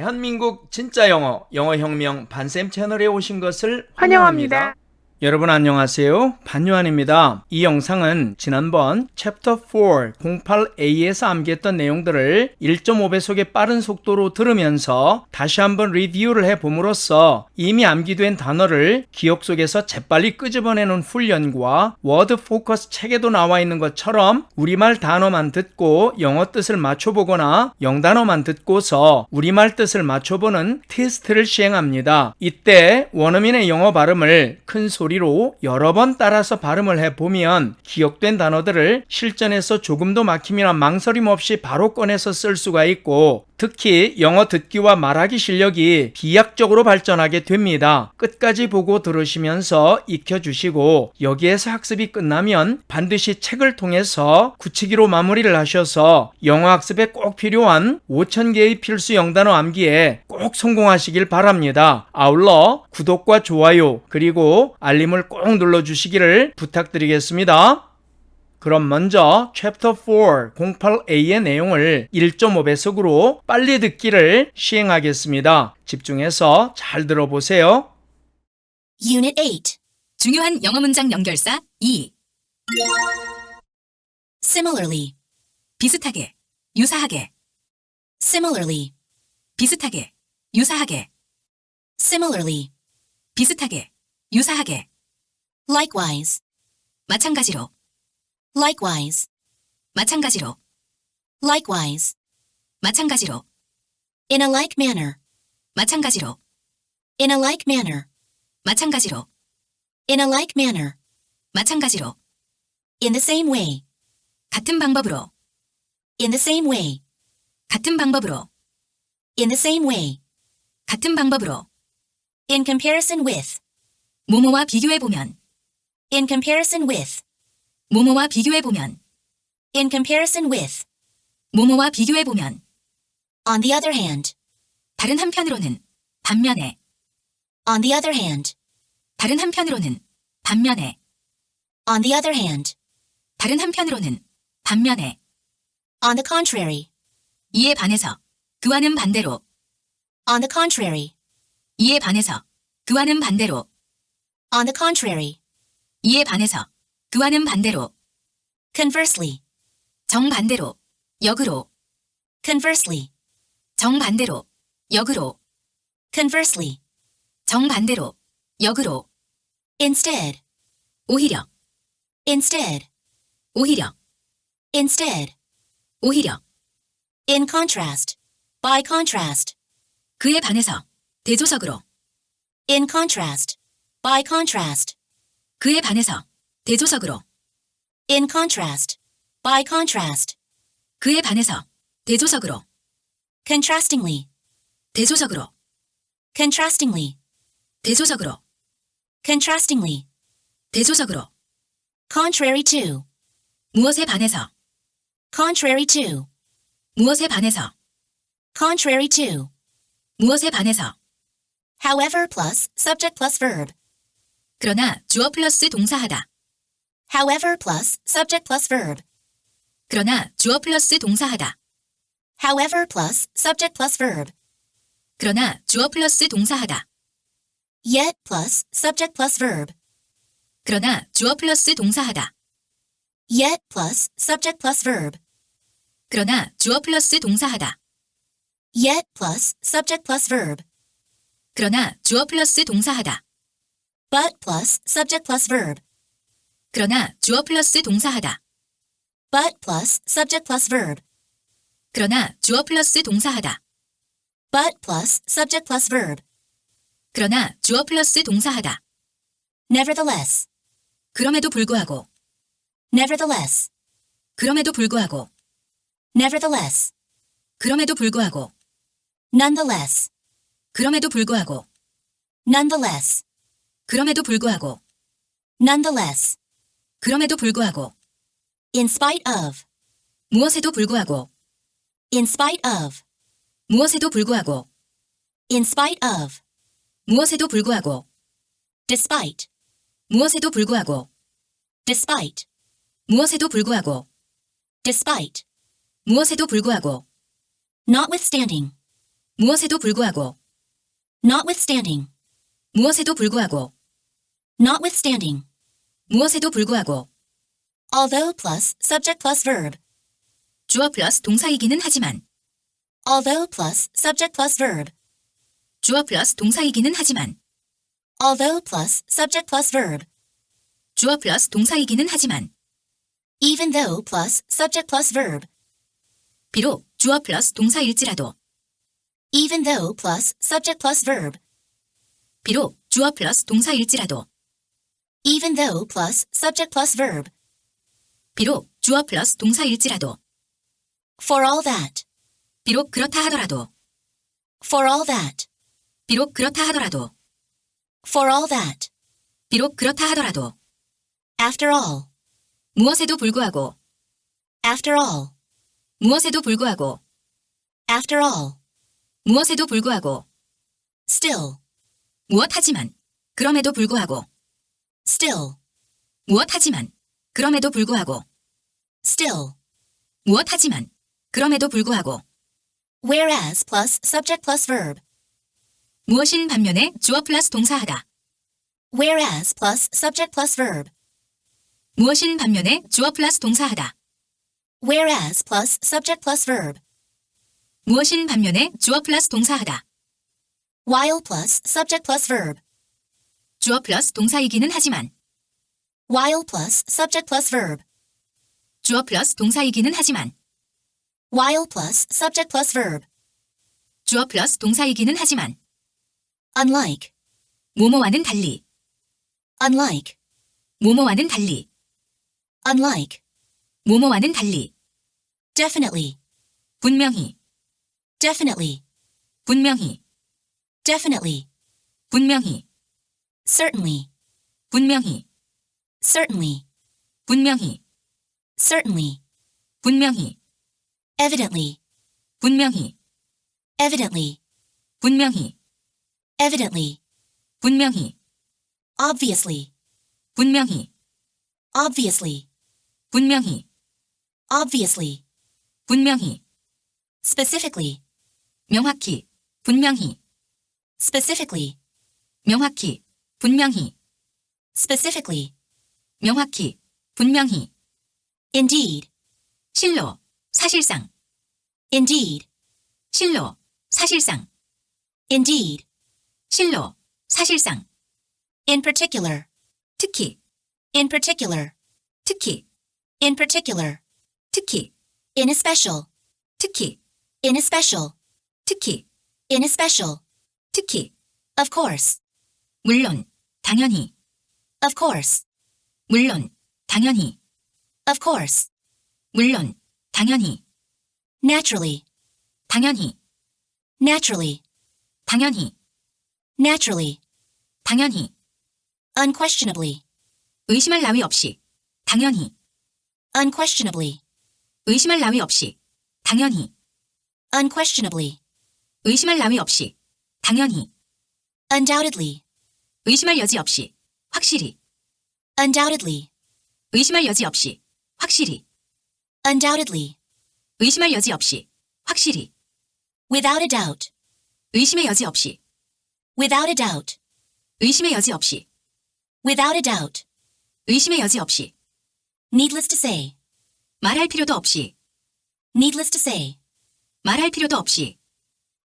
대한민국 진짜 영어, 영어혁명 반쌤 채널에 오신 것을 환영합니다. 환영합니다. 여러분 안녕하세요. 반요한입니다. 이 영상은 지난번 챕터 4 08A에서 암기했던 내용들을 1.5배속의 빠른 속도로 들으면서 다시 한번 리뷰를 해봄으로써 이미 암기된 단어를 기억 속에서 재빨리 끄집어내는 훈련과 워드 포커스 책에도 나와 있는 것처럼 우리말 단어만 듣고 영어 뜻을 맞춰보거나 영단어만 듣고서 우리말 뜻을 맞춰보는 테스트를 시행합니다. 이때 원어민의 영어 발음을 큰 소리로 여러 번 따라서 발음을 해보면 기억된 단어들을 실전에서 조금도 막힘이나 망설임 없이 바로 꺼내서 쓸 수가 있고 특히 영어 듣기와 말하기 실력이 비약적으로 발전하게 됩니다. 끝까지 보고 들으시면서 익혀주시고 여기에서 학습이 끝나면 반드시 책을 통해서 굳히기로 마무리를 하셔서 영어 학습에 꼭 필요한 5,000개의 필수 영단어 암기에 꼭 성공하시길 바랍니다. 아울러 구독과 좋아요 그리고 알림을 꼭 눌러주시기를 부탁드리겠습니다. 그럼 먼저 챕터 4 08A의 내용을 1.5배속으로 빨리 듣기를 시행하겠습니다. 집중해서 잘 들어보세요. Unit 8. 중요한 영어 문장 연결사 2. Similarly. 비슷하게, 유사하게, Similarly. 비슷하게, 유사하게, Similarly. 비슷하게, 유사하게, Likewise. 마찬가지로, Likewise. 마찬가지로, Likewise. 마찬가지로, In a like manner. 마찬가지로, In a like manner. 마찬가지로, In a like manner. 마찬가지로, In the same way. 같은 방법으로, In the same way. 같은 방법으로, In the same way. 같은 방법으로, In comparison with. 뭐뭐와 비교해보면, In comparison with. 뭐뭐와 비교해보면, In comparison with. 뭐뭐와 비교해보면, On the other hand. 다른 한편으로는, 반면에, On the other hand. 다른 한편으로는, 반면에, On the other hand. 다른 한편으로는, 반면에, On the contrary. 이에 반해서, 그와는 반대로, On the contrary. 이에 반해서, 그와는 반대로, On the contrary. 이에 반해서, 그와는 반대로, Conversely. 정반대로, 역으로, Conversely. 정반대로, 역으로, Conversely. 정반대로, 역으로, Instead. 오히려, Instead. 오히려, Instead. 오히려, In contrast. By contrast. 그에 반해서, 대조적으로, In contrast. By contrast. 그에 반해서, 대조적으로, In contrast. By contrast. 그에 반해서, 대조적으로, Contrastingly. 대조적으로, Contrastingly. 대조적으로, Contrastingly. 대조적으로, Contrary to. 무엇에 반해서, Contrary to. 무엇에 반해서, Contrary to. 무엇에 반해서, However plus subject plus verb. 그러나 주어 플러스 동사하다. However plus subject plus verb. 그러나 주어 플러스 동사하다. However plus subject plus verb. 그러나 주어 플러스 동사하다. Yet plus subject plus verb. 그러나 주어 플러스 동사하다. Yet plus subject plus verb. 그러나 주어 플러스 동사하다. Yet plus subject plus verb. 그러나 주어 플러스 동사하다. But plus subject plus verb. 그러나 주어 플러스 동사하다. But plus subject plus verb. 그러나 주어 플러스 동사하다. But plus subject plus verb. 그러나 주어 플러스 동사하다. Nevertheless. 그럼에도 불구하고. Nevertheless. 그럼에도 불구하고. Nevertheless. 그럼에도 불구하고. Nonetheless. 그럼에도 불구하고. Nonetheless. 그럼에도 불구하고. Nonetheless. 그럼에도 불구하고. In spite of. 무엇에도 불구하고. In spite of. 무엇에도 불구하고. In spite of. 무엇에도 불구하고. Despite. 무엇에도 불구하고. Despite. 무엇에도 불구하고. Despite. 무엇에도 불구하고. Notwithstanding. 무엇에도 불구하고, notwithstanding, 무엇에도 불구하고, notwithstanding. 무엇에도 불구하고, Although plus subject plus verb, 주어 플러스 동사이기는 하지만, although plus subject plus verb, 주어 플러스 동사이기는 하지만, although plus subject plus verb, 주어 플러스 동사이기는 하지만, even though plus subject plus verb, 비록 주어 플러스 동사일지라도, even though plus subject plus verb, 비록 주어 플러스 동사일지라도, even though plus subject plus verb, 비록 주어 플러스 동사일지라도, for all that, 비록 그렇다 하더라도, for all that, 비록 그렇다 하더라도, for all that, 비록 그렇다 하더라도, after all, 무엇에도 불구하고, after all, 무엇에도 불구하고, after all, 무엇에도 불구하고, still, 무엇 하지만, 그럼에도 불구하고, still, 무엇 하지만, 그럼에도 불구하고, still, 무엇 하지만, 그럼에도 불구하고, whereas plus subject plus verb, 무엇인 반면에 주어 플러스 동사하다. whereas plus subject plus verb, 무엇인 반면에 주어 플러스 동사하다. whereas plus subject plus verb, 무엇인 반면에 주어 플러스 동사하다. while plus subject plus verb, 주어 플러스 동사이기는 하지만, while plus subject plus verb, 주어 플러스 동사이기는 하지만, while plus subject plus verb, 주어 플러스 동사이기는 하지만, unlike, 뭐뭐와는 달리, unlike, 뭐뭐와는 달리, unlike, 뭐뭐와는 달리, definitely, 분명히, definitely, 분명히, definitely, 분명히, certainly, 분명히, certainly, 분명히, certainly, 분명히, evidently, 분명히, evidently, 분명히, evidently, 분명히, obviously, 분명히, obviously, 분명히, obviously, 분명히, specifically, 명확히, 분명히, specifically, 명확히, 분명히, specifically, 명확히, 분명히, indeed, 실로, 사실상, indeed, 실로, 사실상, indeed, 실로, 사실상, in particular, 특히, in particular, 특히, in particular, 특히, in especial, 특히, in especial, 특히, in especial, 특히, of course, 물론, 당연히, of course, 물론, 당연히, of course, 물론, 당연히, naturally, 당연히, naturally, 당연히, naturally, 당연히, unquestionably, 의심할 나위 없이, 당연히, unquestionably, 의심할 나위 없이, 당연히, unquestionably, 의심할 나위 없이, 당연히, undoubtedly, 의심할 여지 없이, 확실히, undoubtedly, 의심할 여지 없이, 확실히, undoubtedly, 의심할 여지 없이, 확실히, without a doubt, 의심의 여지 없이, without a doubt, 의심의 여지 없이, without a doubt, 의심의 여지 없이, needless to say, 말할 필요도 없이, needless to say, 말할 필요도 없이,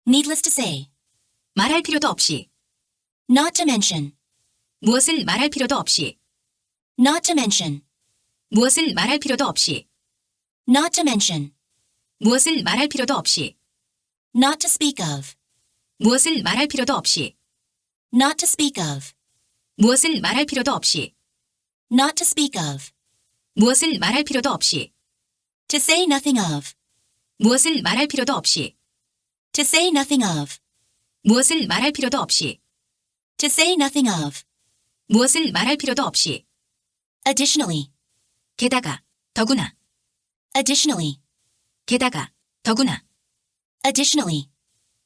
needless to say, 말할 필요도 없이, not to mention, 무엇은 말할 필요도 없이, not to mention, 무엇은 말할 필요도 없이, not to mention, 무엇은 말할 필요도 없이, not to speak of, 무엇은 말할 필요도 없이, not to speak of, 무엇은 말할 필요도 없이, not to speak of, 무엇은 말할 필요도 없이, to say nothing of, 무엇은 말할 필요도 없이, to say nothing of, 무엇은 말할 필요도 없이, to say nothing of, 무엇은 말할 필요도 없이, additionally, 게다가, 더구나, additionally, 게다가, 더구나, additionally,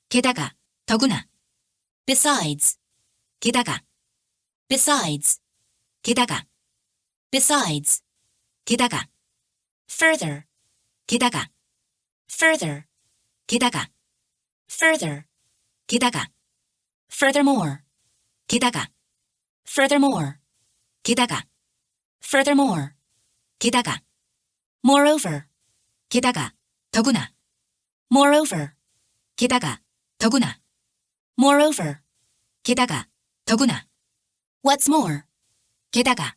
게다가, 더구나, besides, 게다가, besides, 게다가, besides, 게다가, further, 게다가, further, 게다가, further, 게다가, Furthermore. 게다가, Furthermore. 게다가, Furthermore. 게다가, Moreover. 게다가, 더구나, Moreover. 게다가, 더구나, Moreover. 게다가, 더구나, What's more? 게다가,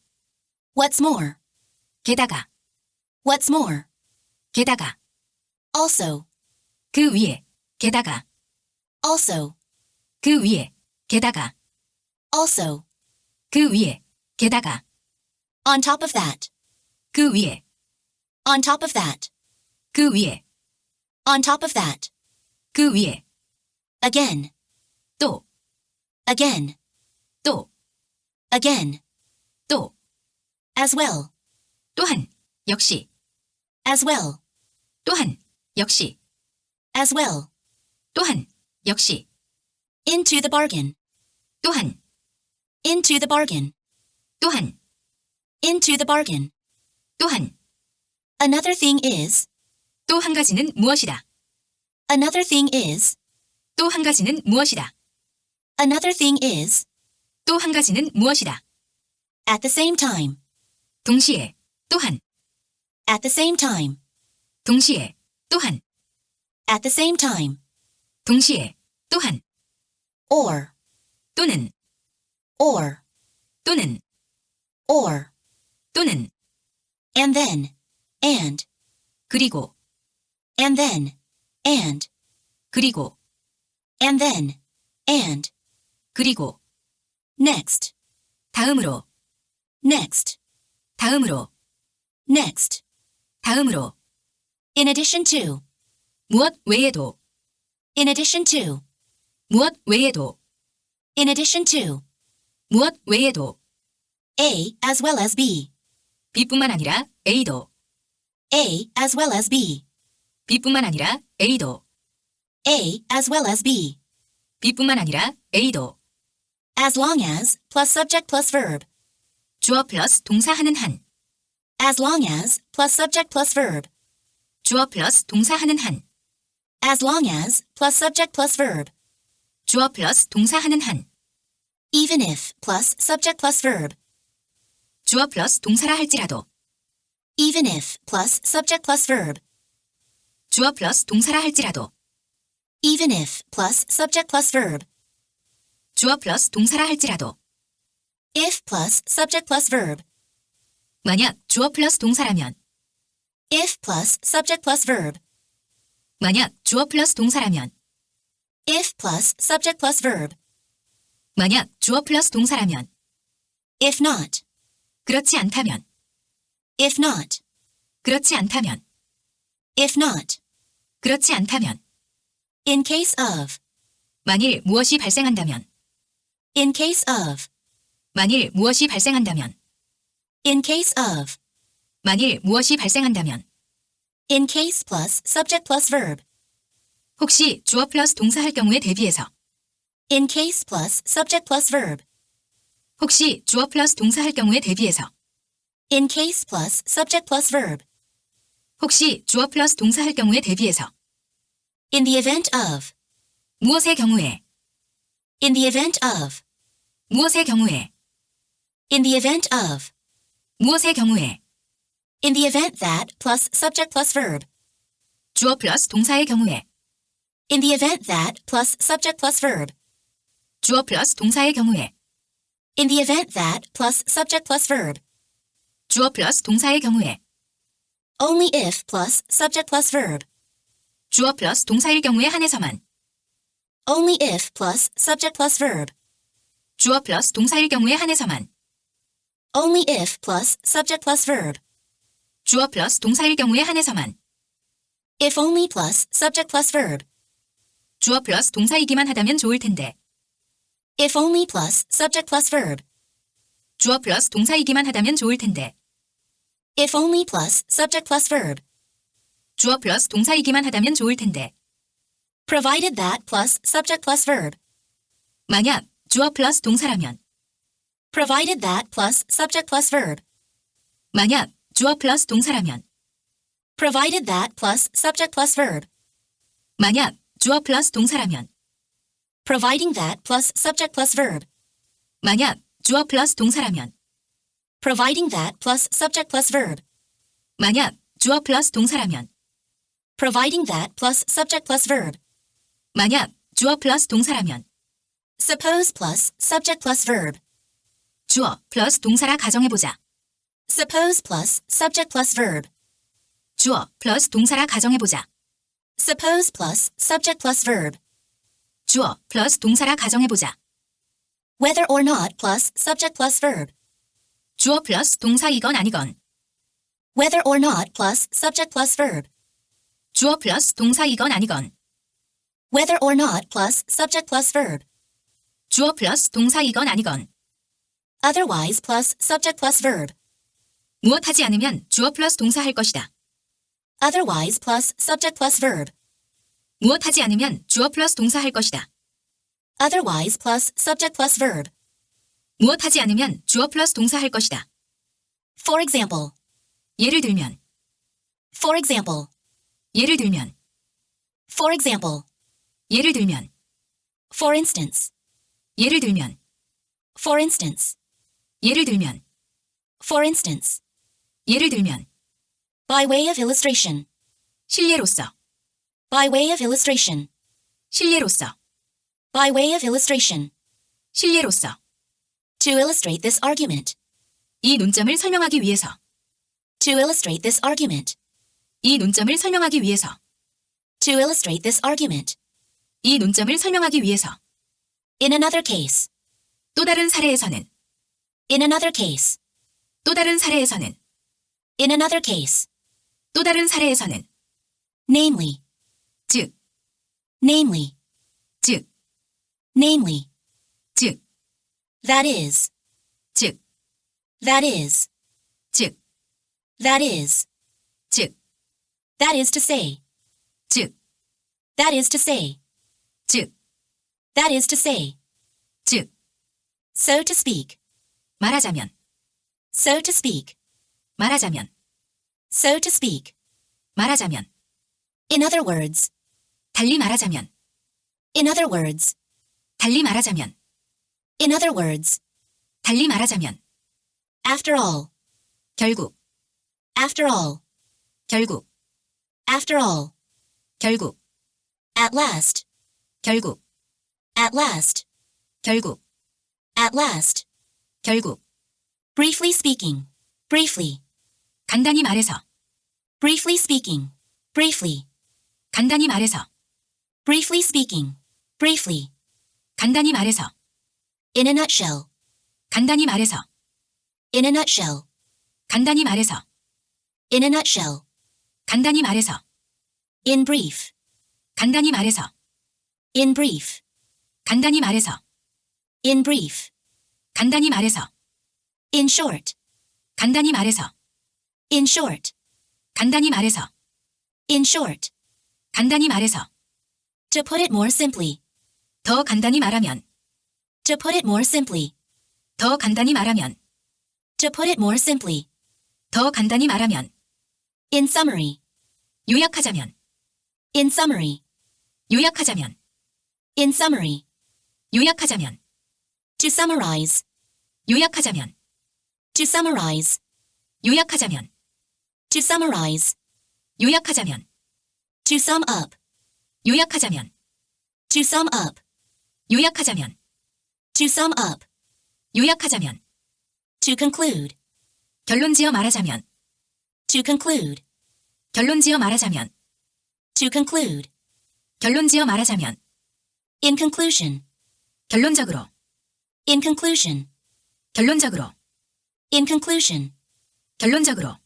What's more? 게다가, What's more? 게다가, Also. 그 위에, 게다가, Also. 그 위에, 게다가, Also. 그 위에, 게다가, On top of that. 그 위에, On top of that. 그 위에, On top of that. 그 위에, Again. 또, Again. 또, Again. 또, As well. 또한, 역시, As well. 또한, 역시, As well. 또한, 역시, Into the bargain. 또한, Into the bargain. 또한, Into the bargain. 또한, Another thing is. 또 한 가지는 무엇이다. Another thing is. 또 한 가지는 무엇이다. Another thing is. 또 한 가지는 무엇이다. At the same time. 동시에, 또한, At the same time. 동시에, 또한, At the same time. 동시에, 또한, Or. 또는, Or. 또는, Or. 또는, And then. And. 그리고, And then. And. 그리고, And then. And. 그리고, Next. 다음으로, Next. 다음으로, Next. 다음으로, In addition to. 무엇 외에도, In addition to. 무엇 외에도, In addition to. 무엇 외에도, A as well as B. B뿐만 아니라 A도, A as well as B. B뿐만 아니라 A도, A as well as B. B뿐만 아니라 A도, As long as plus subject plus verb. 주어 플러스 동사하는 한, As long as plus subject plus verb. 주어 플러스 동사하는 한, As long as plus subject plus verb. 주어 플러스 동사하는 한, Even if plus subject plus verb. 주어 플러스 동사라 할지라도, Even if plus subject plus verb. 주어 플러스 동사라 할지라도, Even if plus subject plus verb. 주어 플러스 동사라 할지라도, If plus subject plus verb. 만약 주어 플러스 동사라면, If plus subject plus verb. 만약 주어 플러스 동사라면, If plus subject plus verb. 만약 주어 플러스 동사라면, If not. 그렇지 않다면, If not. 그렇지 않다면, If not. 그렇지 않다면, In case of. 만일 무엇이 발생한다면, In case of. 만일 무엇이 발생한다면, In case of. 만일 무엇이 발생한다면, In case plus subject plus verb. 혹시 주어 플러스 동사할 경우에 대비해서, In case plus subject plus verb. 혹시 주어 플러스 동사할 경우에 대비해서, In case plus subject plus verb. 혹시 주어 플러스 동사할 경우에 대비해서, In the event of. 무엇의 경우에, In the event of. 무엇의 경우에, In the event of. 무엇의 경우에, In the event that plus subject plus verb. 주어 플러스 동사의 경우에, In the event that plus subject plus verb. 주어 플러스 동사의 경우에, In the event that plus subject plus verb. 주어 플러스 동사의 경우에, Only if plus subject plus verb. 주어 플러스 동사일 경우에 한해서만, Only if plus subject plus verb. 주어 플러스 동사일 경우에 한해서만, Only if plus subject plus verb. 주어 플러스 동사일 경우에 한해서만, If only plus subject plus verb. 주어 플러스 동사이기만 하다면 좋을 텐데, If only plus subject plus verb. 주어 플러스 동사이기만 하다면 좋을 텐데, If only plus subject plus verb. 주어 플러스 동사이기만 하다면 좋을 텐데, Provided that plus subject plus verb. 만약 주어 플러스 동사라면, Provided that plus subject plus verb. 만약 주어 플러스 동사라면, Provided that plus subject plus verb. 만약 주어 플러스 동사라면, Providing that plus subject plus verb. 만약 주어 플러스 동사라면. Providing that plus subject plus verb. 만약 주어 플러스 동사라면. Providing that plus subject plus verb. 만약 주어 플러스 동사라면. Suppose plus subject plus verb. 주어 플러스 동사라 가정해보자. Suppose plus subject plus verb. 주어 플러스 동사라 가정해보자. Suppose plus subject plus verb. 주어 플러스 동사라 가정해보자. Whether or not plus subject plus verb. 주어 플러스 동사이건 아니건. Whether or not plus subject plus verb. 주어 플러스 동사이건 아니건. Whether or not plus subject plus verb. 주어 플러스 동사이건 아니건. Otherwise plus subject plus verb. 무엇하지 않으면 주어 플러스 동사 할 것이다. Otherwise plus subject plus verb. 무엇하지 않으면 주어 플러스 동사 할 것이다. Otherwise plus subject plus verb. 무엇하지 않으면 주어 플러스 동사 할 것이다. For example. 예를 들면. For example. 예를 들면. For example. 예를 들면. For instance. 예를 들면. For instance. 예를 들면. For instance. 예를 들면. By way of illustration. 실례로서. By way of illustration. 실례로서. By way of illustration. 실례로서. To illustrate this argument. 이 논점을 설명하기 위해서. To illustrate this argument. 이 논점을 설명하기 위해서. To illustrate this argument. 이 논점을 설명하기 위해서. In another case. 또 다른 사례에서는. In another case. 또 다른 사례에서는. In another case. 또 다른 사례에서는. Namely. 즉. Namely. 즉. Namely. 즉. That is. 즉. That is. 즉. That is. 즉. That is to say. 즉. That is to say. 즉. That is to say. 즉. So to speak. 말하자면. So to speak. 말하자면. So to speak. 말하자면. In other words. 달리 말하자면. In other words. 달리 말하자면. In other words. 달리 말하자면. After all. 결국. After all. 결국. After all. 결국. At last. 결국. At last. 결국. At last. 결국. Briefly speaking. Briefly. 간단히 말해서. Briefly speaking. Briefly. 간단히 말해서. Briefly speaking. Briefly. 간단히 말해서. In a nutshell. 간단히 말해서. In a nutshell. 간단히 말해서. In a nutshell. 간단히 말해서. In brief. 간단히 말해서. In brief. 간단히 말해서. In brief. 간단히 말해서. In short. 간단히 말해서. In short. 간단히 말해서. In short. 간단히 말해서. To put it more simply. 더 간단히 말하면. To put it more simply. 더 간단히 말하면. To put it more simply. 더 간단히 말하면. In summary. 요약하자면. In summary. 요약하자면. In summary. 요약하자면. To summarize. 요약하자면. To summarize. 요약하자면. To summarize. 요약하자면. To sum up. 요약하자면. To sum up. 요약하자면. To sum up. 요약하자면. To conclude. 결론지어 말하자면. To conclude. 결론지어 말하자면. To conclude. 결론지어 말하자면. In conclusion. 결론적으로. In conclusion. 결론적으로. In conclusion. 결론적으로.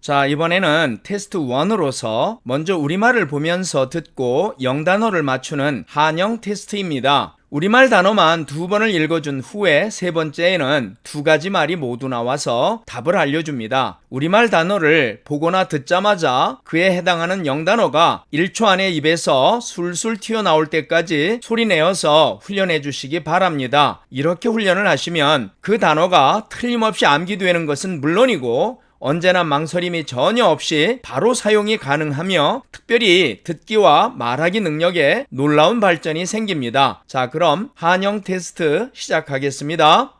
자, 이번에는 테스트 1으로서 먼저 우리말을 보면서 듣고 영단어를 맞추는 한영 테스트입니다. 우리말 단어만 2번을 읽어준 후에 세 번째에는 2가지 말이 모두 나와서 답을 알려줍니다. 우리말 단어를 보거나 듣자마자 그에 해당하는 영단어가 1초 안에 입에서 술술 튀어나올 때까지 소리내어서 훈련해 주시기 바랍니다. 이렇게 훈련을 하시면 그 단어가 틀림없이 암기되는 것은 물론이고 언제나 망설임이 전혀 없이 바로 사용이 가능하며 특별히 듣기와 말하기 능력에 놀라운 발전이 생깁니다. 자, 그럼 한영 테스트 시작하겠습니다.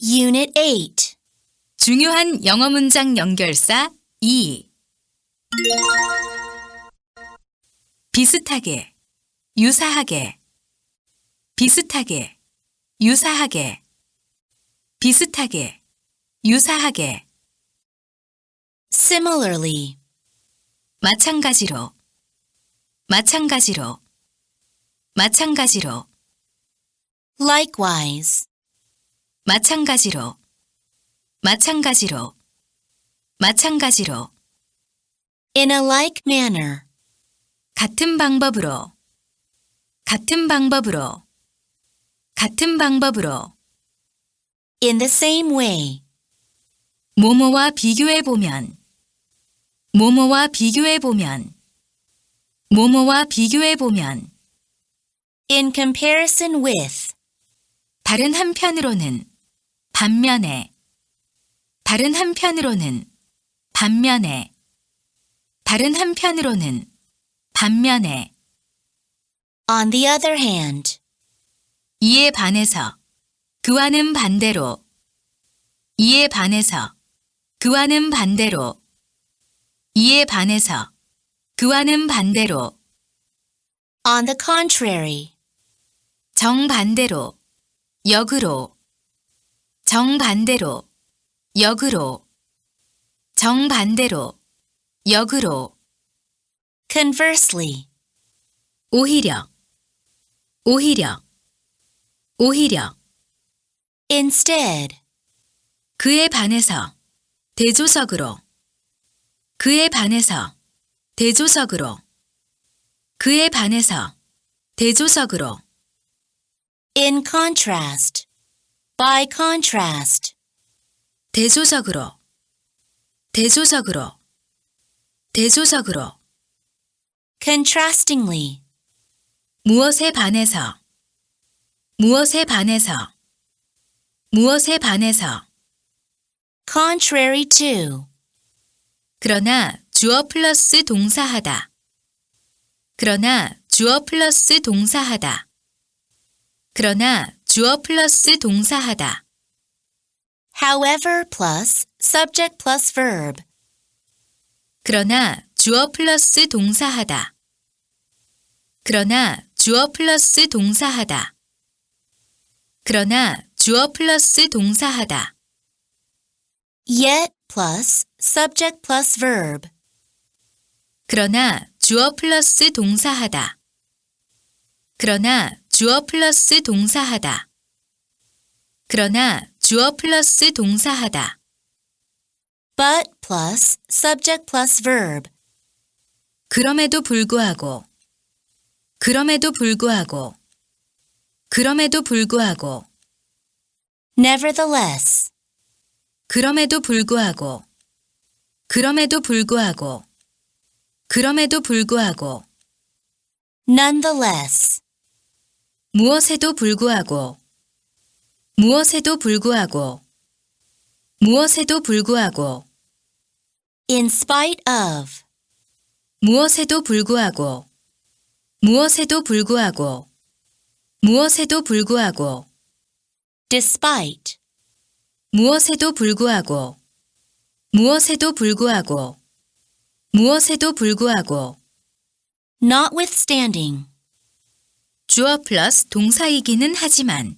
Unit 8. 중요한 영어 문장 연결사 2. 비슷하게, 유사하게, 비슷하게, 유사하게, 비슷하게, 유사하게, Similarly. 마찬가지로, 마찬가지로, 마찬가지로, Likewise. 마찬가지로, 마찬가지로, 마찬가지로, In a like manner. 같은 방법으로, 같은 방법으로, 같은 방법으로, In the same way. 뭐뭐와 비교해보면, 뭐뭐와 비교해보면, 뭐뭐와 비교해보면, In comparison with. 다른 한편으로는, 반면에, 다른 한편으로는, 반면에, 다른 한편으로는, 반면에, On the other hand. 이에 반해서, 그와는 반대로, 이에 반해서, 그와는 반대로, 이에 반해서, 그와는 반대로, On the contrary. 정반대로, 역으로, 정반대로, 역으로, 정반대로, 역으로, Conversely. 오히려, 오히려, 오히려, Instead. 그에 반해서, 대조석으로, 그에 반해서, 대조석으로, 그에 반해서, 대조석으로, In contrast. By contrast. 대조석으로, 대조석으로, 대조석으로, Contrastingly. 무엇에 반해서, 무엇에 반해서, 무엇에 반해서, Contrary to. 그러나 주어 플러스 동사하다. 그러나 주어 플러스 동사하다. 그러나 주어 플러스 동사하다. However plus subject plus verb. 그러나 주어 플러스 동사하다. 그러나 주어 플러스 동사하다. 그러나 주어 플러스 동사하다. Yet plus subject plus verb. 그러나 주어 플러스 동사하다. 그러나 주어 플러스 동사하다. 그러나 주어 플러스 동사하다. But plus subject plus verb. 그럼에도 불구하고, 그럼에도 불구하고, 그럼에도 불구하고, Nevertheless. 그럼에도 불구하고, 그럼에도 불구하고, 그럼에도 불구하고, Nonetheless. 무엇에도 불구하고, 무엇에도 불구하고, 무엇에도 불구하고, In spite of. 무엇에도 불구하고, 무엇에도 불구하고, 무엇에도 불구하고, Despite. 무엇에도 불구하고, 무엇에도 불구하고, 무엇에도 불구하고, Notwithstanding. 주어 플러스 동사이기는 하지만,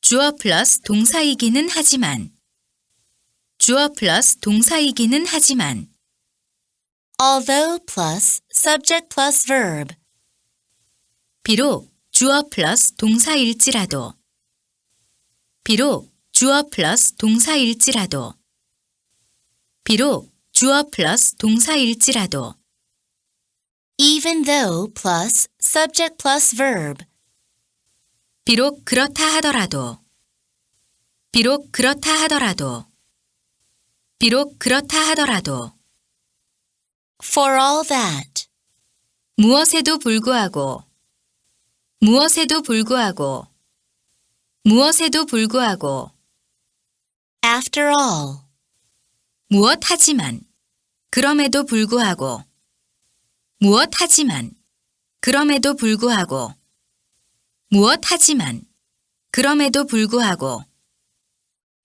주어 플러스 동사이기는 하지만, 주어 플러스 동사이기는 하지만, Although plus subject plus verb. 비록 주어 플러스 동사일지라도, 비록 주어 플러스 동사일지라도, 비록 주어 플러스 동사일지라도, Even though plus subject plus verb. 비록 그렇다 하더라도, 비록 그렇다 하더라도, 비록 그렇다 하더라도, For all that. 무엇에도 불구하고, 무엇에도 불구하고, 무엇에도 불구하고, After all. 무엇하지만, 그럼에도 불구하고. 무엇하지만, 그럼에도 불구하고. 무엇하지만, 그럼에도 불구하고.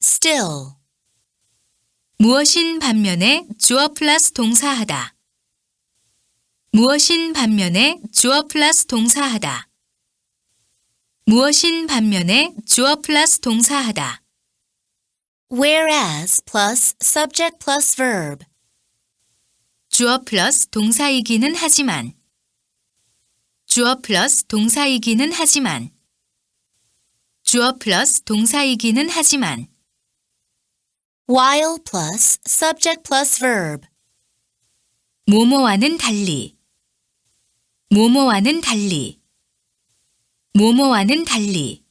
Still. 무엇인 반면에 주어 플러스 동사하다. 무엇인 반면에 주어 플러스 동사하다. 무엇인 반면에 주어 플러스 동사하다. Whereas plus subject plus verb. 주어 플러스 동사이기는 하지만. 주어 플러스 동사이기는 하지만. 주어 플러스 동사이기는 하지만. While plus subject plus verb. 뭐뭐와는 달리. 뭐뭐와는 달리. 뭐뭐와는 달리.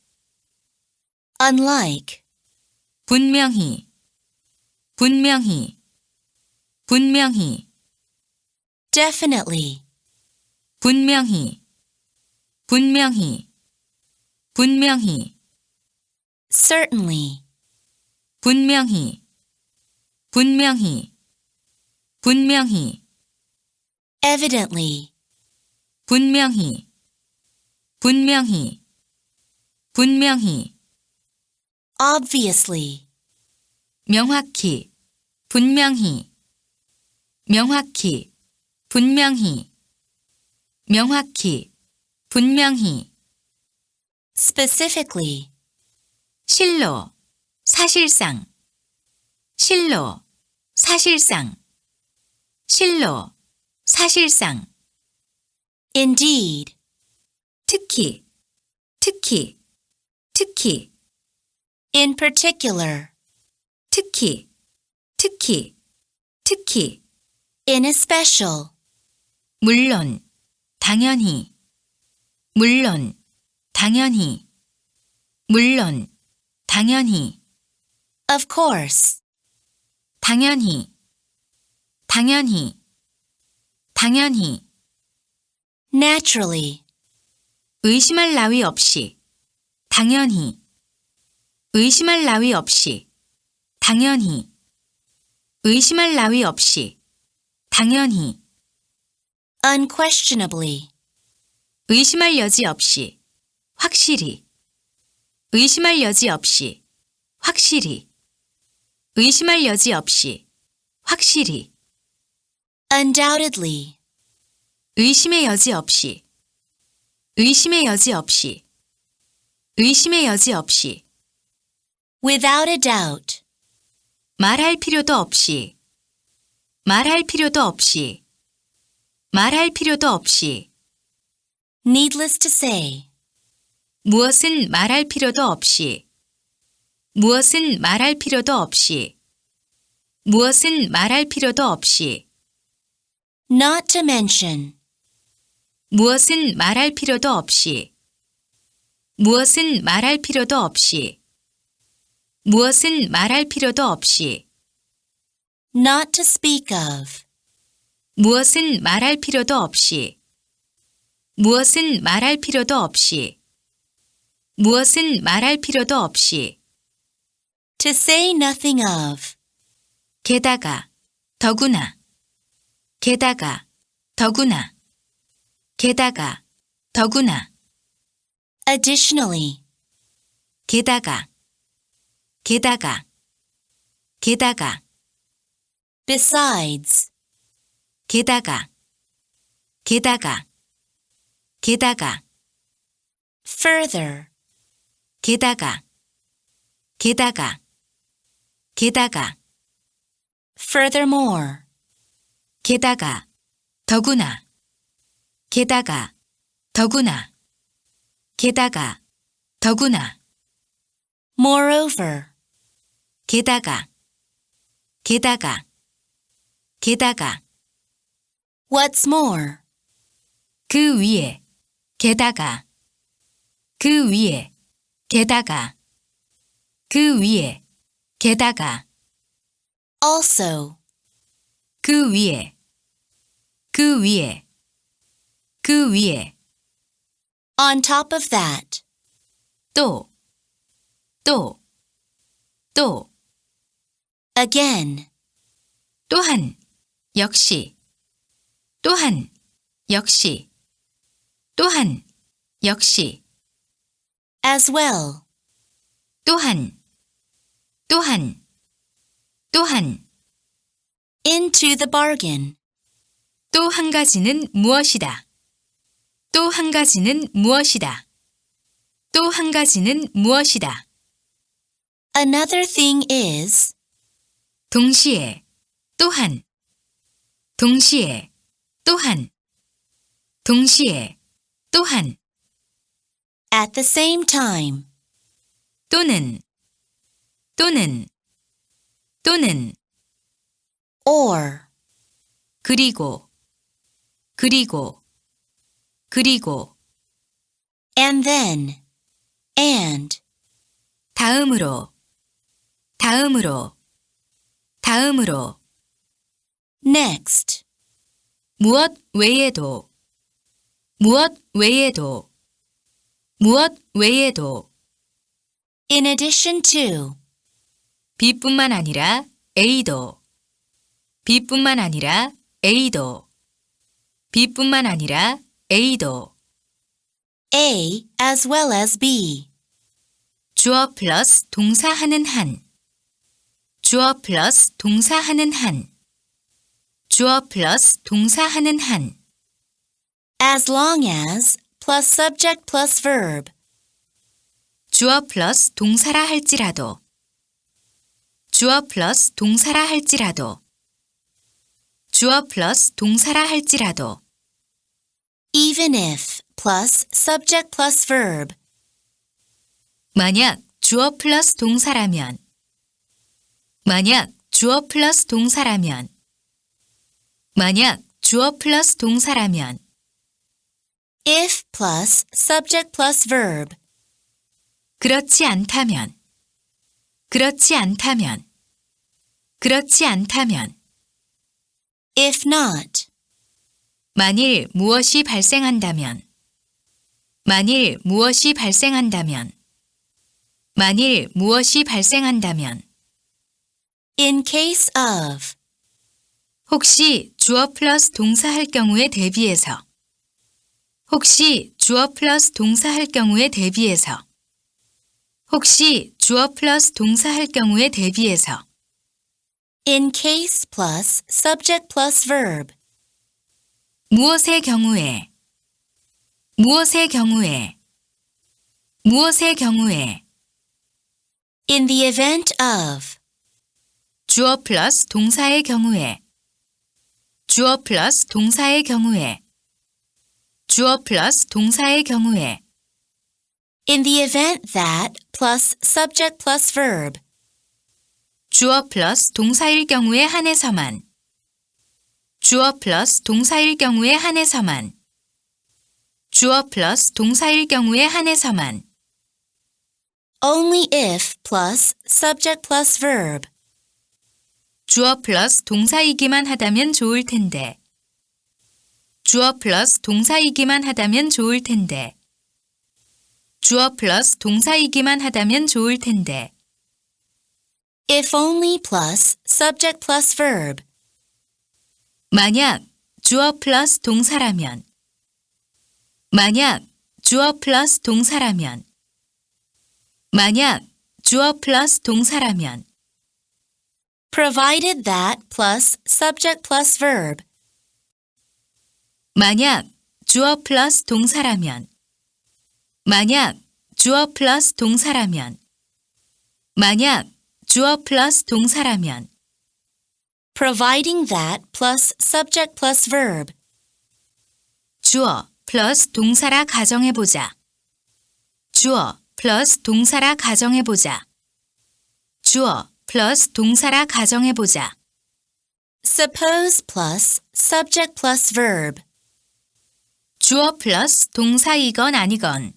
Unlike. 분명히. 분명히. 분명히. Definitely. 분명히. 분명히. 분명히. Certainly. 분명히. 분명히. 분명히. Evidently. 분명히. 분명히. 분명히. Obviously. 명확히. 분명히. 명확히. 분명히. 명확히. 분명히. Specifically. 실로. 사실상. 실로. 사실상. 실로. 사실상. Indeed. 특히. 특히. 특히. In particular. 특히. 특히. 특히. In especial. 물론. 당연히. 물론. 당연히. 물론. 당연히. Of course. 당연히. 당연히. 당연히. Naturally. 의심할 나위 없이. 당연히. 의심할 나위 없이. 당연히. 의심할 나위 없이. 당연히. Unquestionably. 의심할 여지 없이. 확실히. 의심할 여지 없이. 확실히. 의심할 여지 없이. 확실히. Undoubtedly. 의심의 여지 없이. 의심의 여지 없이. 의심의 여지 없이. Without a doubt. 말할 필요도 없이. 말할 필요도 없이. 말할 필요도 없이. Needless to say. 무엇은 말할 필요도 없이. 무엇은 말할 필요도 없이. 무엇은 말할 필요도 없이. Not to mention. 무엇은 말할 필요도 없이. 무엇은 말할 필요도 없이. 무엇은 말할 필요도 없이. Not to speak of. 무엇은 말할 필요도 없이. 무엇은 말할 필요도 없이. 무엇은 말할 필요도 없이. To say nothing of. 게다가, 더구나. 게다가, 더구나. 게다가, 더구나. Additionally. 게다가, 게다가, 게다가. Besides. 게다가, 게다가, 게다가. Further. 게다가, 게다가, 게다가. Furthermore. 게다가, 더구나. 게다가, 더구나. 게다가, 더구나. Moreover. 게다가, 게다가, 게다가. What's more. 그 위에, 게다가. 그 위에, 게다가. 그 위에, 게다가. Also. 그 위에, 그 위에, 그 위에. On top of that. 또, 또, 또. again, 또한, 역시, 또한, 역시, 또한, 역시, as well, 또한, 또한, 또한, into the bargain, 또 한 가지는 무엇이다. 또 한 가지는 무엇이다. 또 한 가지는 무엇이다. another thing is, 동시에, 또한, 동시에, 또한, 동시에, 또한, at the same time, 또는, 또는, 또는, or, 그리고, 그리고, 그리고, and then, and, 다음으로, 다음으로, 다음으로, next, 무엇 외에도, 무엇 외에도, 무엇 외에도, in addition to, B뿐만 아니라 A도, B뿐만 아니라 A도, B뿐만 아니라 A도, A as well as B, 주어 플러스 동사하는 한, 주어 플러스 동사하는 한, 주어 플러스 동사하는 한, as long as plus subject plus verb, 주어 플러스 동사라 할지라도, 주어 플러스 동사라 할지라도, 주어 플러스 동사라 할지라도, even if plus subject plus verb, 만약 주어 플러스 동사라면, 만약 주어 플러스 동사라면, 만약 주어 플러스 동사라면, if plus subject plus verb, 그렇지 않다면, 그렇지 않다면, 그렇지 않다면, if not, 만일 무엇이 발생한다면, 만일 무엇이 발생한다면, 만일 무엇이 발생한다면, in case of, 혹시 주어 플러스 동사할 경우에 대비해서, 혹시 주어 플러스 동사할 경우에 대비해서, 혹시 주어 플러스 동사할 경우에 대비해서, in case plus subject plus verb, 무엇의 경우에, 무엇의 경우에, 무엇의 경우에, in the event of, 주어 플러스 동사의 경우에, 주어 플러스 동사의 경우에, 주어 플러스 동사의 경우에, in the event that plus subject plus verb, 주어 플러스 동사일 경우에 한해서만, 주어 플러스 동사일 경우에 한해서만, 주어 플러스 동사일 경우에 한해서만, only if plus subject plus verb, 주어 플러스 동사이기만 하다면 좋을 텐데, 주어 플러스 동사이기만 하다면 좋을 텐데, 주어 플러스 동사이기만 하다면 좋을 텐데, if only plus subject plus verb, 만약 주어 플러스 동사라면, 만약 주어 플러스 동사라면, 만약 주어 플러스 동사라면, provided that plus subject plus verb, 만약 주어 플러스 동사라면, 만약 주어 플러스 동사라면, 만약 주어 플러스 동사라면, providing that plus subject plus verb, 주어 플러스 동사라 가정해보자. 주어 플러스 동사라 가정해보자. 주어 플러스 동사라 가정해보자. suppose plus subject plus verb, 주어 플러스 동사이건 아니건.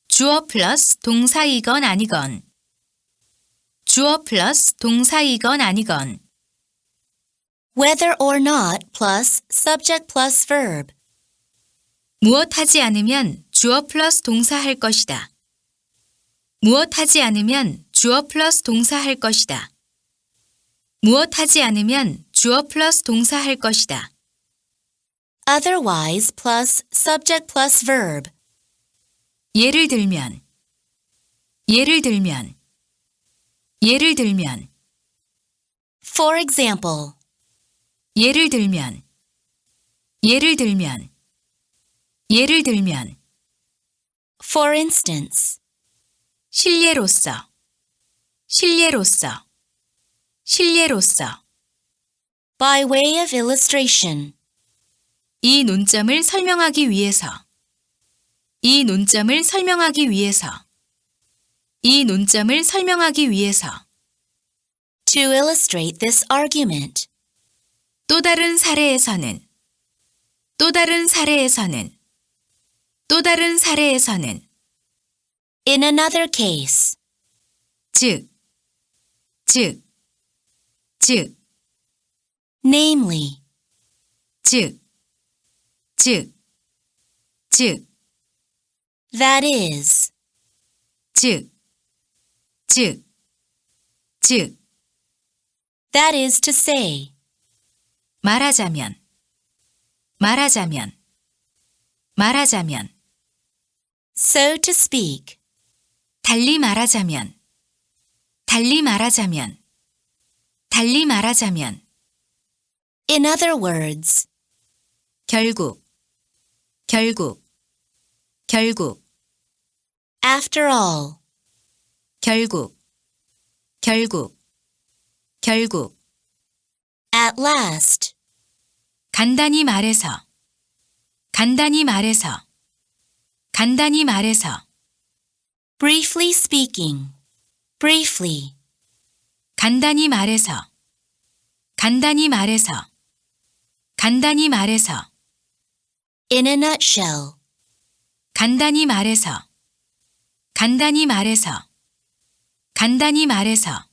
주어 플러스 동사이건 아니건. 주어 플러스 동사이건 아니건. whether or not plus subject plus verb, 무엇하지 않으면 주어 플러스 동사 할 것이다. 무엇하지 않으면 주어 플러스 동사 할 것이다. 무엇 하지 않으면 주어 플러스 동사 할 것이다. Otherwise plus subject plus verb. 예를 들면, 예를 들면, 예를 들면, For example, 예를 들면, 예를 들면, 예를 들면, for instance, 신뢰로서, 신뢰로서, 신뢰로서. by way of illustration. 이 논점을 설명하기 위해서, 이 논점을 설명하기 위해서, 이 논점을 설명하기 위해서. To illustrate this argument. 또 다른 사례에서는, 또 다른 사례에서는, 또 다른 사례에서는, In another case. 즉, 즉, 즉, Namely, 즉, 즉, 즉, that is, 즉, 즉, 즉, that is to say. 말하자면, 말하자면, 말하자면, So to speak. 달리 말하자면, 달리 말하자면, 달리 말하자면, In other words, 결국, 결국, 결국, after all, 결국, 결국, 결국, at last, 간단히 말해서, 간단히 말해서, 간단히 말해서, briefly speaking, briefly, 간단히 말해서, 간단히 말해서, 간단히 말해서, in a nutshell, 간단히 말해서, 간단히 말해서, 간단히 말해서,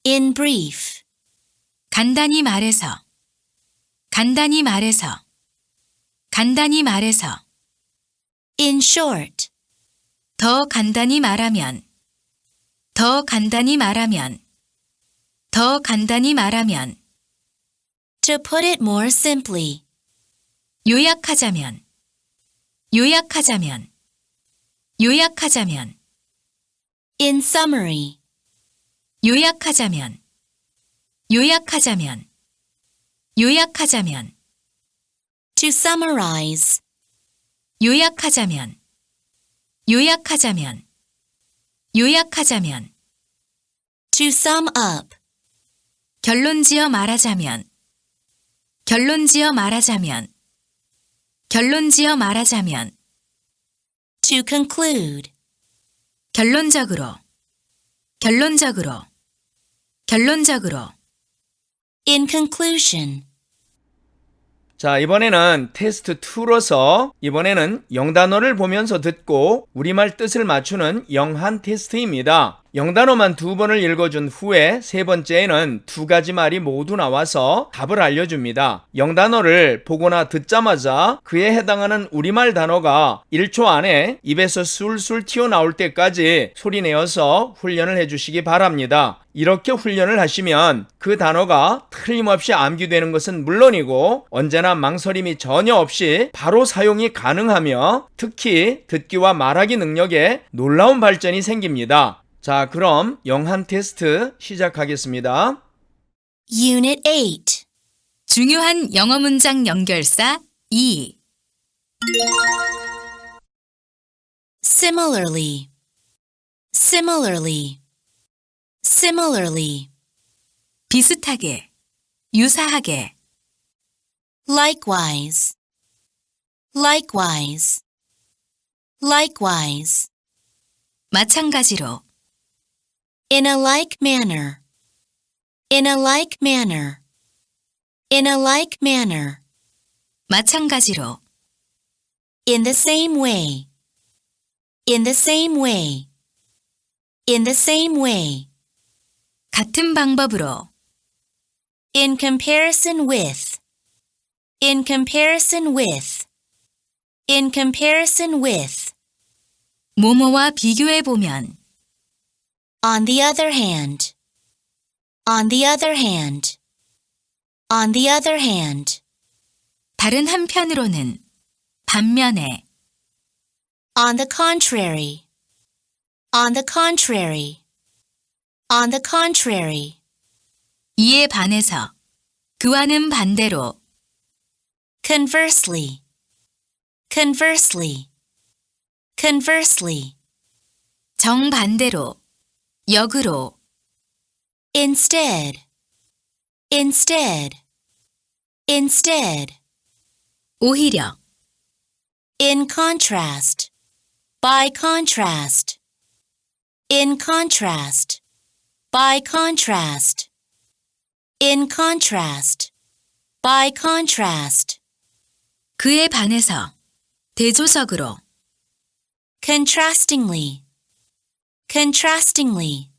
in brief, 간단히 말해서, 간단히 말해서, 간단히 말해서, in short, 더 간단히 말하면, 더 간단히 말하면, 더 간단히 말하면, to put it more simply, 요약하자면, 요약하자면, 요약하자면, in summary, 요약하자면, 요약하자면, 요약하자면, to summarize, 요약하자면, 요약하자면, 요약하자면, to sum up, 결론지어 말하자면, 결론지어 말하자면, 결론지어 말하자면, to conclude, 결론적으로, 결론적으로, 결론적으로. in conclusion. 자, 이번에는 테스트 2로서 이번에는 영단어를 보면서 듣고 우리말 뜻을 맞추는 영한 테스트입니다. 영단어만 2번을 읽어준 후에 세 번째에는 2가지 말이 모두 나와서 답을 알려줍니다. 영단어를 보거나 듣자마자 그에 해당하는 우리말 단어가 1초 안에 입에서 술술 튀어나올 때까지 소리내어서 훈련을 해주시기 바랍니다. 이렇게 훈련을 하시면 그 단어가 틀림없이 암기되는 것은 물론이고 언제나 망설임이 전혀 없이 바로 사용이 가능하며 특히 듣기와 말하기 능력에 놀라운 발전이 생깁니다. 자, 그럼 영한 테스트 시작하겠습니다. Unit 8. 중요한 영어 문장 연결사 2. Similarly, similarly, similarly, 비슷하게, 유사하게, likewise, likewise, likewise, 마찬가지로, in a like manner, in a like manner, in a like manner, 마찬가지로, in the same way, in the same way, in the same way, 같은 방법으로, in comparison with, in comparison with, in comparison with, 뭐뭐와 비교해 보면, on the other hand, On the other hand. On the other hand. 다른 한편으로는, 반면에, On the contrary. On the contrary. On the contrary. 이에 반해서, 그와는 반대로, Conversely. Conversely. Conversely. 정반대로, 역으로, Instead. Instead. Instead. 오히려, In contrast. By contrast. In contrast. By contrast. In contrast. By contrast. 그에 반해서, 대조적으로, Contrastingly. Contrastingly.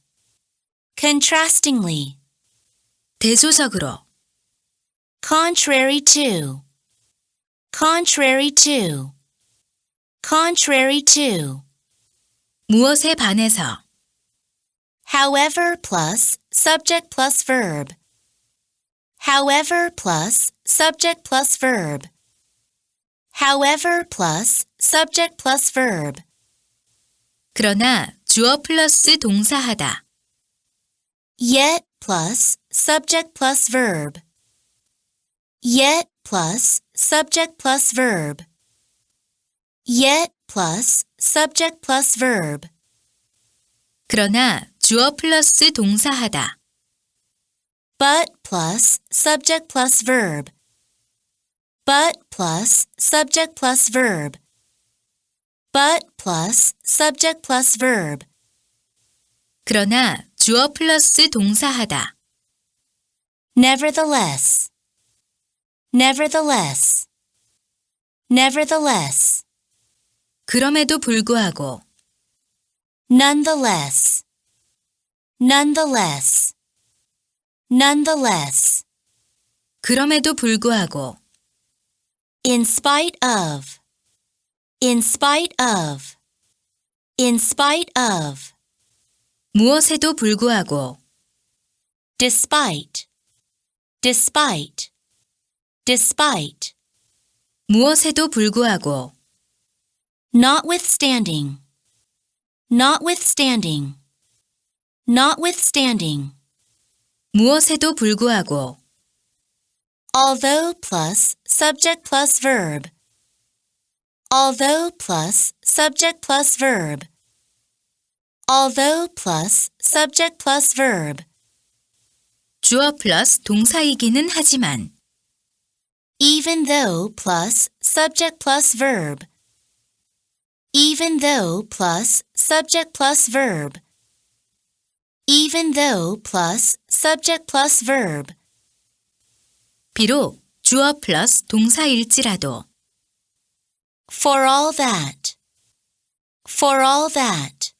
Contrastingly. 대조적으로, Contrary to. Contrary to. Contrary to. 무엇에 반해서, However plus subject plus verb. However plus subject plus verb. However plus subject plus verb. 그러나 주어 플러스 동사하다. Yet plus subject plus verb. Yet plus subject plus verb. Yet plus subject plus verb. 그러나 주어 플러스 동사하다. But plus subject plus verb. But plus subject plus verb. But plus subject plus verb. 그러나 주어 플러스 동사하다. Nevertheless. Nevertheless. Nevertheless. 그럼에도 불구하고, Nonetheless. Nonetheless. Nonetheless. 그럼에도 불구하고, In spite of. In spite of. In spite of. 무엇에도 불구하고, Despite. Despite. Despite. 무엇에도 불구하고, Notwithstanding. Notwithstanding. Notwithstanding. 무엇에도 불구하고, Although plus subject plus verb. Although plus subject plus verb. Although plus subject plus verb. 주어 플러스 동사이기는 하지만, Even though plus subject plus verb. Even though plus subject plus verb. Even though plus subject plus verb. 비록 주어 플러스 동사일지라도, For all that. For all that.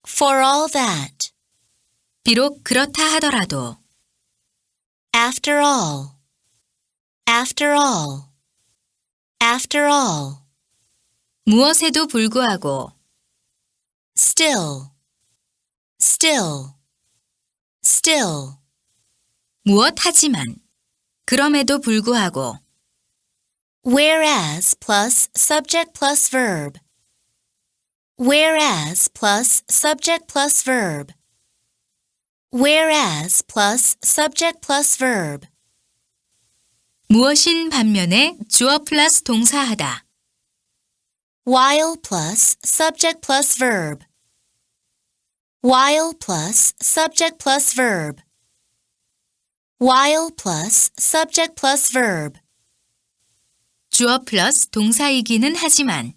For all that. 비록 그렇다 하더라도, After all. After all. After all. 무엇에도 불구하고, Still. Still. Still. 무엇 하지만, 그럼에도 불구하고, Whereas plus subject plus verb. Whereas plus subject plus verb. Whereas plus subject plus verb. 무엇인 반면에 주어 플러스 동사하다. While plus subject plus verb. While plus subject plus verb. While plus subject plus verb. 주어 플러스 동사이기는 하지만,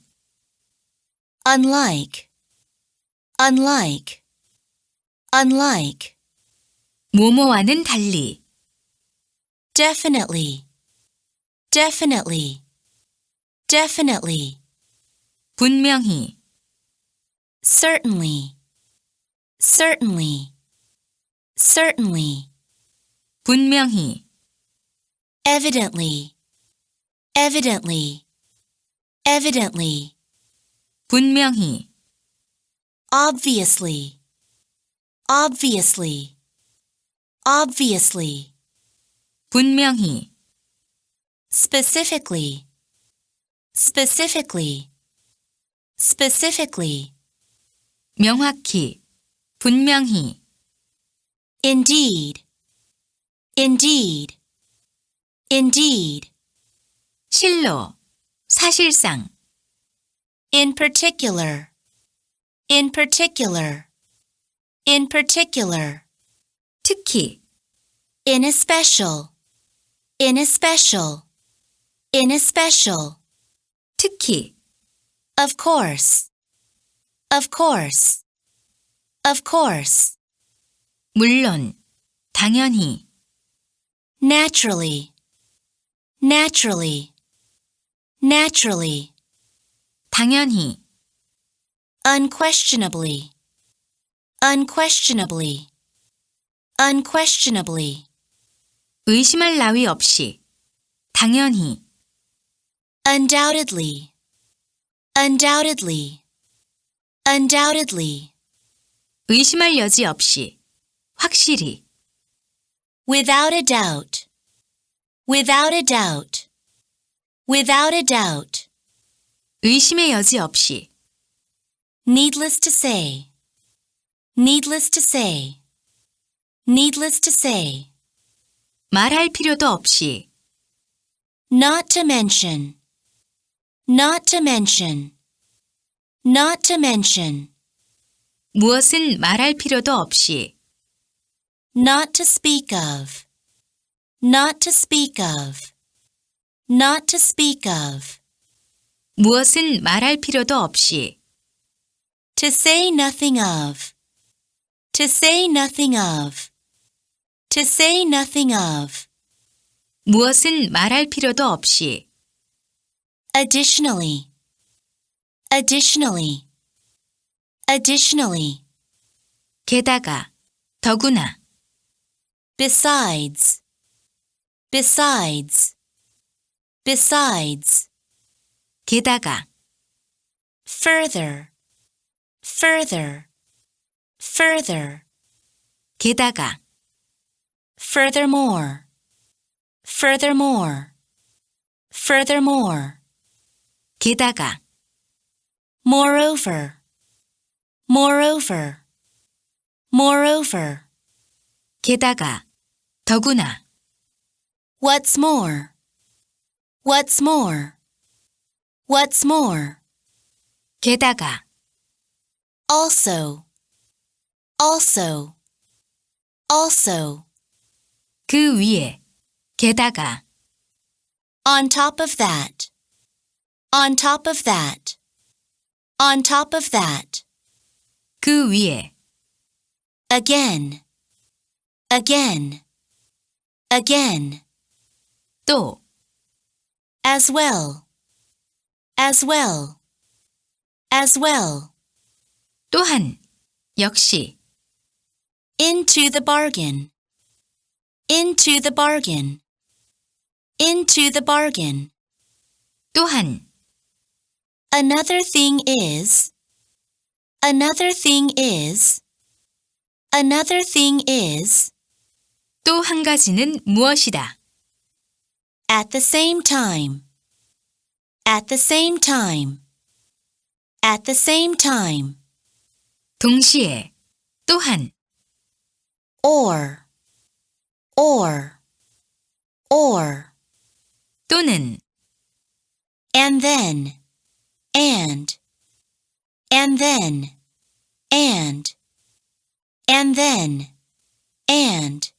Unlike. Unlike. Unlike. 뭐뭐와는 달리, Definitely. Definitely. Definitely. 분명히, Certainly. Certainly. Certainly. 분명히, Evidently. Evidently. Evidently. 분명히, Obviously. Obviously. obviously, 분명히, specifically, specifically, specifically, 명확히, 분명히, indeed, indeed, indeed, 실로, 사실상, in particular, in particular, in particular, 특히, in especial, in especial, in especial, 특히, of course, of course, of course, 물론, 당연히, naturally, naturally, naturally, 당연히, unquestionably, unquestionably, unquestionably, 의심할 나위 없이, 당연히, undoubtedly, undoubtedly, undoubtedly, 의심할 여지 없이, 확실히, without a doubt, without a doubt, without a doubt, 의심의 여지 없이, needless to say, needless to say, needless to say, 말할 필요도 없이, not to mention, not to mention, not to mention, 무엇은 말할 필요도 없이, not to speak of, not to speak of, not to speak of, 무엇은 말할 필요도 없이, to say nothing of, to say nothing of, to say nothing of, 무엇은 말할 필요도 없이, additionally, additionally, additionally, 게다가, 더구나, besides, besides, besides, 게다가, further, further, further, 게다가, furthermore, furthermore, furthermore, 게다가, moreover, moreover, moreover, 게다가, 더구나, what's more, what's more, what's more, 게다가, also, also, also, 그 위에, 게다가, on top of that, on top of that, on top of that, 그 위에, again, again, again, 또, as well, as well, as well, 또한, 역시, into the bargain, into the bargain, into the bargain. 또한, Another thing is, another thing is, another thing is, 또 한 가지는 무엇이다. at the same time, at the same time, at the same time, 동시에, 또한, or, 또는, and then, and then, and then, and,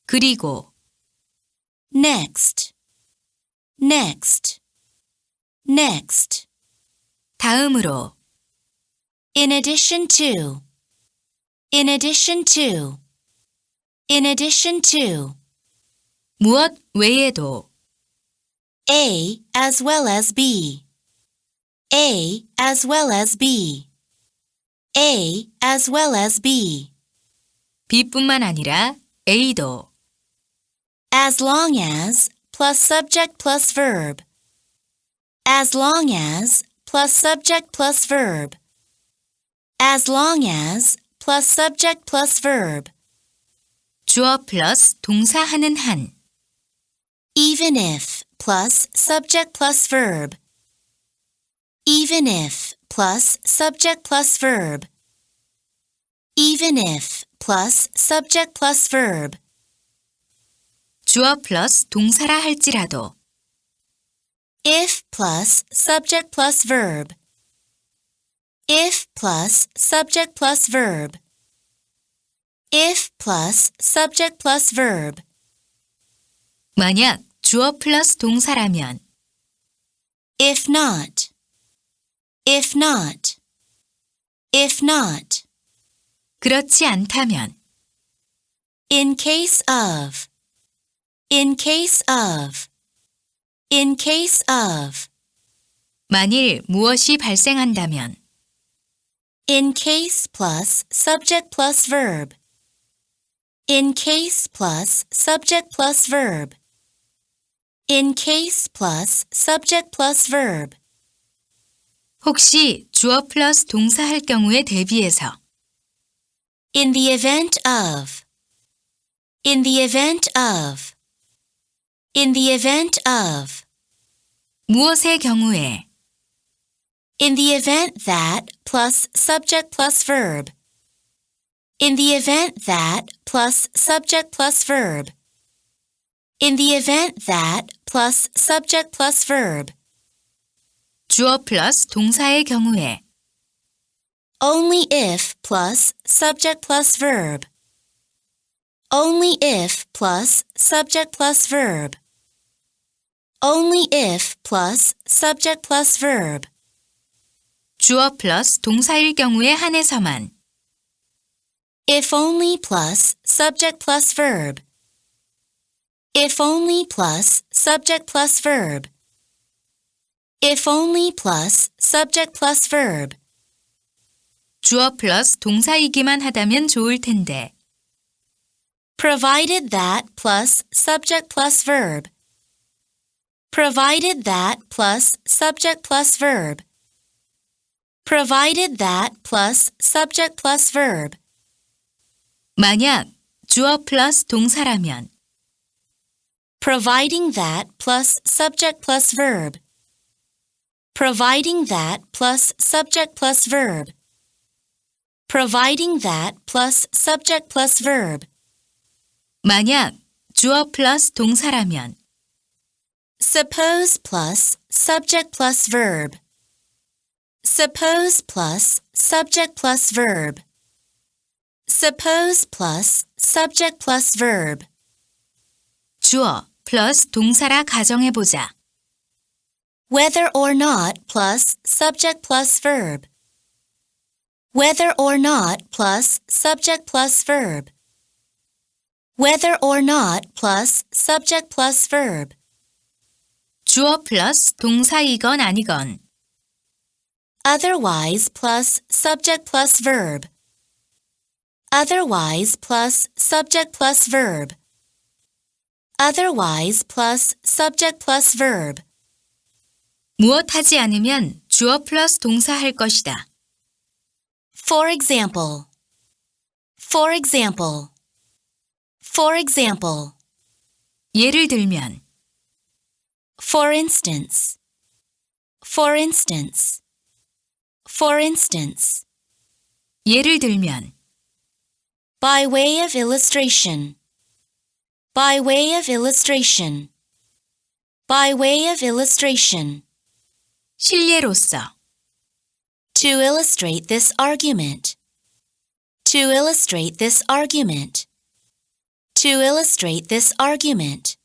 그리고, next, next, next, 다음으로, in addition to, in addition to, in addition to, 무엇 외에도, A as well as B, A as well as B, A as well as B, B뿐만 아니라 A도, as long as plus subject plus verb, as long as plus subject plus verb, as long as plus subject plus verb, 주어 플러스 동사하는 한. Even if plus subject plus verb. Even if plus subject plus verb. Even if plus subject plus verb. 주어 플러스 동사라 할지라도. If plus subject plus verb. If plus subject plus verb. If plus subject plus verb. 만약 주어 플러스 동사라면. If not. If not. If not. 그렇지 않다면. In case of. In case of. In case of. 만일 무엇이 발생한다면. In case plus subject plus verb. In case plus subject plus verb. In case plus subject plus verb. 혹시 주어 플러스 동사할 경우에 대비해서. In the event of. In the event of. In the event of. 무엇의 경우에. In the event that plus subject plus verb. In the event that plus subject plus verb. In the event that plus subject plus verb. 주어 플러스 동사의 경우에. Only if plus subject plus verb. Only if plus subject plus verb. Only if plus subject plus verb. 주어 플러스 동사일 경우에 한해서만. If only plus subject plus verb. If only plus subject plus verb. If only plus subject plus verb. 주어 플러스 동사이기만 하다면 좋을 텐데. Provided that plus subject plus verb. Provided that plus subject plus verb. Provided that plus subject plus verb. 만약 주어 플러스 동사라면. Providing that plus subject plus verb. Providing that plus subject plus verb. Providing that plus subject plus verb. 만약 주어 플러스 동사라면. Suppose plus subject plus verb. Suppose plus subject plus verb. Suppose plus subject plus verb. 주어 플러스 동사라 가정해보자. Whether or not plus subject plus verb. Whether or not plus subject plus verb. Whether or not plus subject plus verb. 주어 플러스 동사이건 아니건. Otherwise plus subject plus verb. Otherwise plus subject plus verb. Otherwise plus subject plus verb. 무엇 하지 않으면 주어 플러스 동사 할 것이다. For example. For example. For example. 예를 들면. For instance. For instance. For instance. 예를 들면. By way of illustration. By way of illustration. By way of illustration. 실례로서. To illustrate this argument. To illustrate this argument. To illustrate this argument.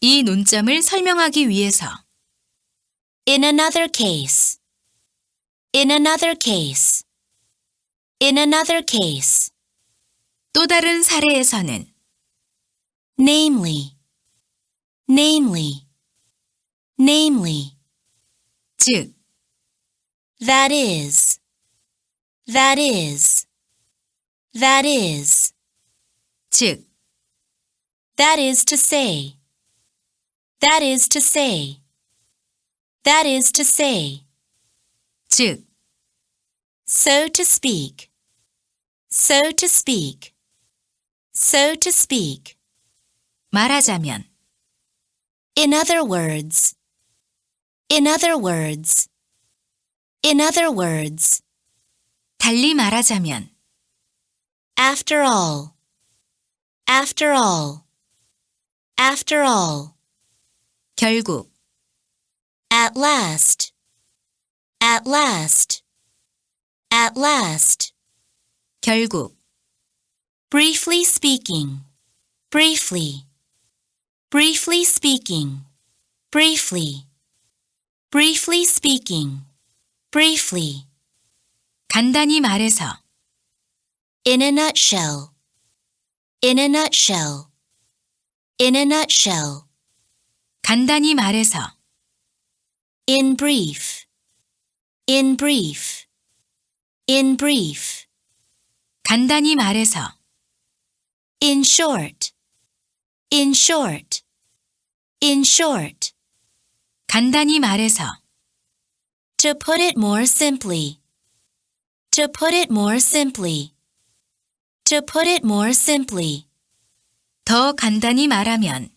이 논점을 설명하기 위해서. In another case. In another case. In another case. 또 다른 사례에서는. Namely. Namely. Namely. 즉. That is. That is. That is. 즉. That is to say. That is to say. That is to say. 즉. So to speak. So to speak. So to speak. 말하자면, In other words. In other words. In other words. 달리 말하자면, After all. After all. After all. 결국, At last. At last. At last. 결국, Briefly speaking. Briefly. Briefly speaking. Briefly. Briefly speaking. Briefly. 간단히 말해서, In a nutshell. In a nutshell. In a nutshell. 간단히 말해서, In brief. In brief. In brief. 간단히 말해서, In short. In short. In short. 간단히 말해서, To put it more simply. To put it more simply. To put it more simply. 더 간단히 말하면,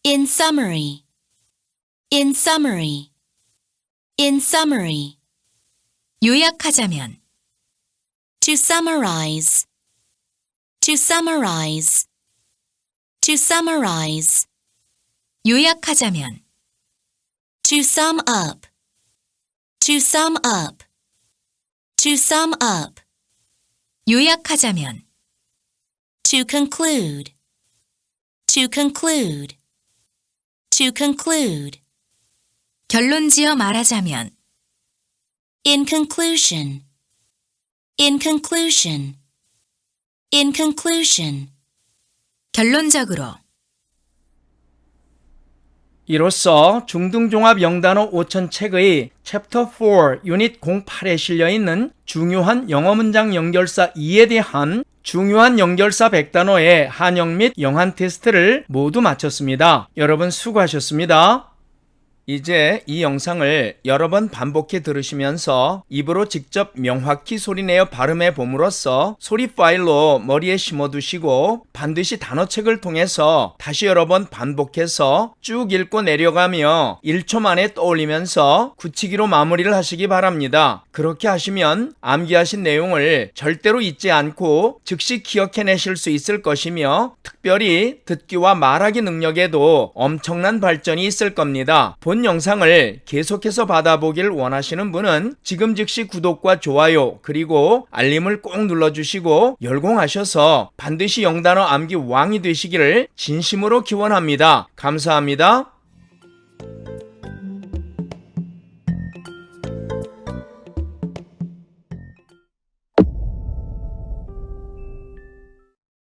In summary. In summary. In summary. 요약하자면, To summarize. To summarize. To summarize. 요약하자면, To sum up. To sum up. To sum up. 요약하자면, To conclude. To conclude. To conclude. 결론지어 말하자면, In conclusion. In conclusion. In conclusion. 결론적으로, 이로써 중등종합 영단어 5000 책의 챕터 4 유닛 08에 실려있는 중요한 영어 문장 연결사 2에 대한 중요한 연결사 100단어의 한영 및 영한 테스트를 모두 마쳤습니다. 여러분 수고하셨습니다. 이제 이 영상을 여러 번 반복해 들으시면서 입으로 직접 명확히 소리내어 발음해 봄으로써 소리 파일로 머리에 심어두시고 반드시 단어책을 통해서 다시 여러 번 반복해서 쭉 읽고 내려가며 1초 만에 떠올리면서 굳히기로 마무리를 하시기 바랍니다. 그렇게 하시면 암기하신 내용을 절대로 잊지 않고 즉시 기억해내실 수 있을 것이며 특별히 듣기와 말하기 능력에도 엄청난 발전이 있을 겁니다. 본 영상을 계속해서 받아보길 원하시는 분은 지금 즉시 구독과 좋아요 그리고 알림을 꼭 눌러주시고 열공하셔서 반드시 영단어 암기 왕이 되시기를 진심으로 기원합니다. 감사합니다.